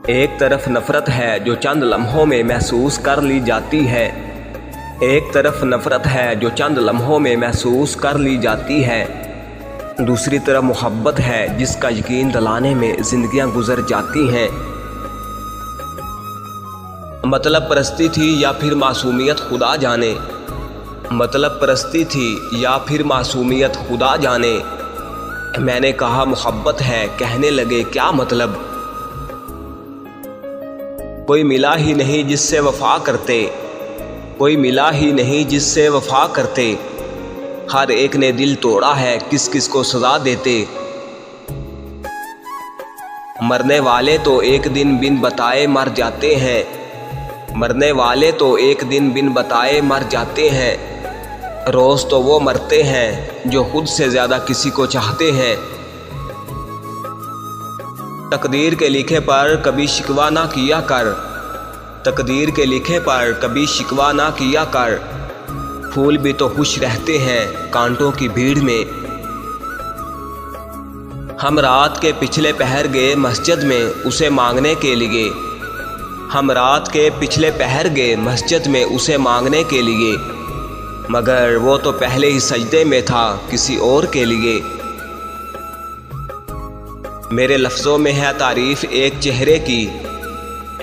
ایک طرف نفرت ہے جو چند لمحوں میں محسوس کر لی جاتی ہے، ایک طرف نفرت ہے جو چند لمحوں میں محسوس کر لی جاتی ہے، دوسری طرف محبت ہے جس کا یقین دلانے میں زندگیاں گزر جاتی ہیں۔ مطلب پرستی تھی یا پھر معصومیت خدا جانے، مطلب پرستی تھی یا پھر معصومیت خدا جانے۔ میں نے کہا محبت ہے، کہنے لگے کیا مطلب؟ کوئی ملا ہی نہیں جس سے وفا کرتے، کوئی ملا ہی نہیں جس سے وفا کرتے، ہر ایک نے دل توڑا ہے، کس کس کو سزا دیتے۔ مرنے والے تو ایک دن بن بتائے مر جاتے ہیں، مرنے والے تو ایک دن بن بتائے مر جاتے ہیں، روز تو وہ مرتے ہیں جو خود سے زیادہ کسی کو چاہتے ہیں۔ تقدیر کے لکھے پر کبھی شکوہ نہ کیا کر، تقدیر کے لکھے پر کبھی شکوہ نہ کیا کر، پھول بھی تو خوش رہتے ہیں کانٹوں کی بھیڑ میں۔ ہم رات کے پچھلے پہر گئے مسجد میں اسے مانگنے کے لیے، ہم رات کے پچھلے پہر گئے مسجد میں اسے مانگنے کے لیے، مگر وہ تو پہلے ہی سجدے میں تھا کسی اور کے لیے۔ میرے لفظوں میں ہے تعریف ایک چہرے کی،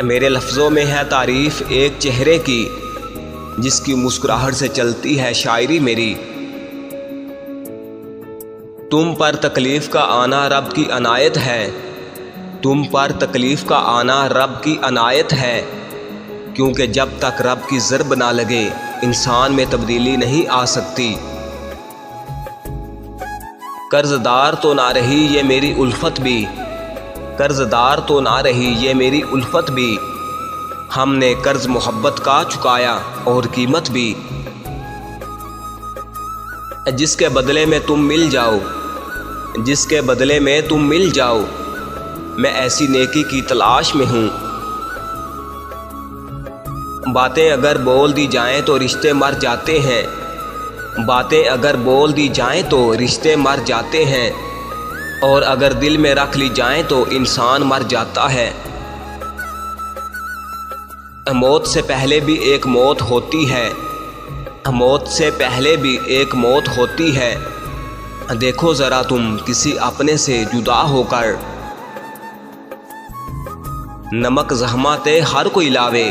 میرے لفظوں میں ہے تعریف ایک چہرے کی، جس کی مسکراہٹ سے چلتی ہے شاعری میری۔ تم پر تکلیف کا آنا رب کی عنایت ہے، تم پر تکلیف کا آنا رب کی عنایت ہے، کیونکہ جب تک رب کی ضرب نہ لگے انسان میں تبدیلی نہیں آ سکتی۔ قرض دار تو نہ رہی یہ میری الفت بھی، قرض دار تو نہ رہی یہ میری الفت بھی، ہم نے قرض محبت کا چکایا اور قیمت بھی۔ جس کے بدلے میں تم مل جاؤ، جس کے بدلے میں تم مل جاؤ، میں ایسی نیکی کی تلاش میں ہوں۔ باتیں اگر بول دی جائیں تو رشتے مر جاتے ہیں، باتیں اگر بول دی جائیں تو رشتے مر جاتے ہیں، اور اگر دل میں رکھ لی جائیں تو انسان مر جاتا ہے۔ موت سے پہلے بھی ایک موت ہوتی ہے، موت سے پہلے بھی ایک موت ہوتی ہے، دیکھو ذرا تم کسی اپنے سے جدا ہو کر۔ نمک زحماتے ہر کوئی لاوے،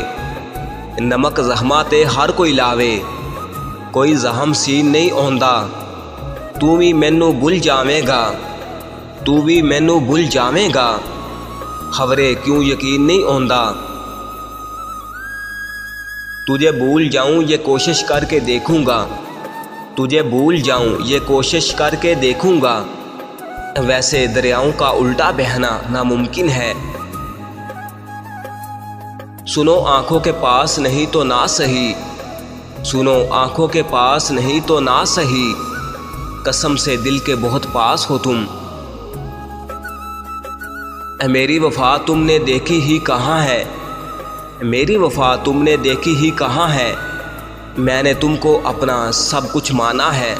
نمک زحماتے ہر کوئی لاوے، کوئی زہم سین نہیں آندا، تو بھی مینوں بھل جاویں گا، تو بھی مینوں بھل جاویں گا، خبرے کیوں یقین نہیں آندا۔ تجھے بھول جاؤں یہ کوشش کر کے دیکھوں گا، تجھے بھول جاؤں یہ کوشش کر کے دیکھوں گا، ویسے دریاؤں کا الٹا بہنا ناممکن ہے۔ سنو آنکھوں کے پاس نہیں تو نہ سہی، سنو آنکھوں کے پاس نہیں تو نہ سہی، قسم سے دل کے بہت پاس ہو تم۔ میری وفا تم نے دیکھی ہی کہاں ہے، میری وفا تم نے دیکھی ہی کہاں ہے، میں نے تم کو اپنا سب کچھ مانا ہے۔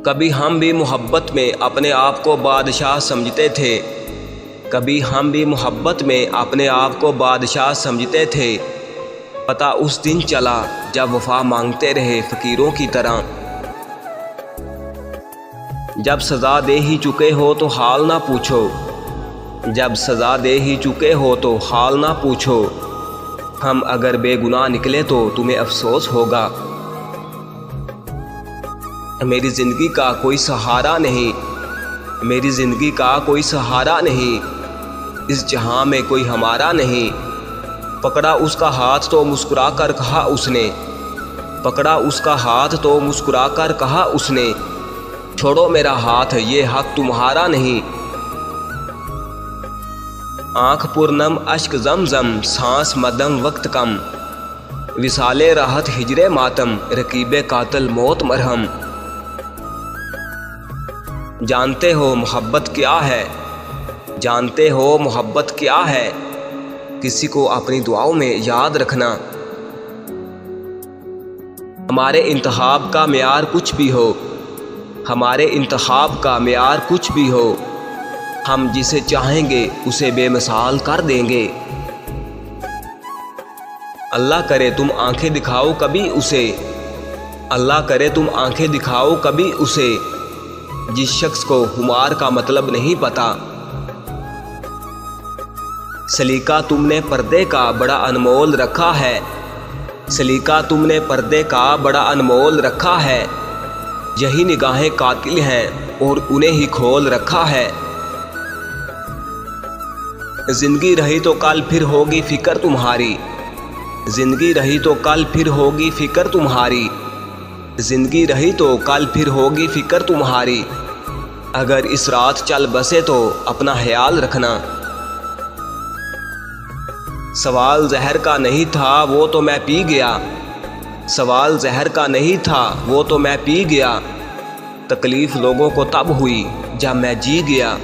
کبھی ہم بھی محبت میں اپنے آپ کو بادشاہ سمجھتے تھے، کبھی ہم بھی محبت میں اپنے آپ کو بادشاہ سمجھتے تھے، پتہ اس دن چلا جب وفا مانگتے رہے فقیروں کی طرح۔ جب سزا دے ہی چکے ہو تو حال نہ پوچھو، جب سزا دے ہی چکے ہو تو حال نہ پوچھو، ہم اگر بے گناہ نکلے تو تمہیں افسوس ہوگا۔ میری زندگی کا کوئی سہارا نہیں، میری زندگی کا کوئی سہارا نہیں، اس جہاں میں کوئی ہمارا نہیں، پکڑا اس کا ہاتھ تو مسکرا کر کہا اس نے، پکڑا اس کا ہاتھ تو مسکرا کر کہا اس نے، چھوڑو میرا ہاتھ یہ حق تمہارا نہیں۔ آنکھ پرنم اشک زمزم سانس مدم وقت کم، وصال راحت ہجر ماتم رقیب قاتل موت مرہم۔ جانتے ہو محبت کیا ہے، جانتے ہو محبت کیا ہے، کسی کو اپنی دعاؤں میں یاد رکھنا۔ ہمارے انتخاب کا معیار کچھ بھی ہو، ہمارے انتخاب کا معیار کچھ بھی ہو، ہم جسے چاہیں گے اسے بے مثال کر دیں گے۔ اللہ کرے تم آنکھیں دکھاؤ کبھی اسے، اللہ کرے تم آنکھیں دکھاؤ کبھی اسے، جس شخص کو خمار کا مطلب نہیں پتا۔ سلیقہ تم نے پردے کا بڑا انمول رکھا ہے، سلیقہ تم نے پردے کا بڑا انمول رکھا ہے، یہی نگاہیں قاتل ہیں اور انہیں ہی کھول رکھا ہے۔ زندگی رہی تو کل پھر ہوگی فکر تمہاری، زندگی رہی تو کل پھر ہوگی فکر تمہاری، زندگی رہی تو کل پھر ہوگی فکر تمہاری، اگر اس رات چل بسے تو اپنا خیال رکھنا۔ سوال زہر کا نہیں تھا وہ تو میں پی گیا، سوال زہر کا نہیں تھا وہ تو میں پی گیا، تکلیف لوگوں کو تب ہوئی جب میں جی گیا۔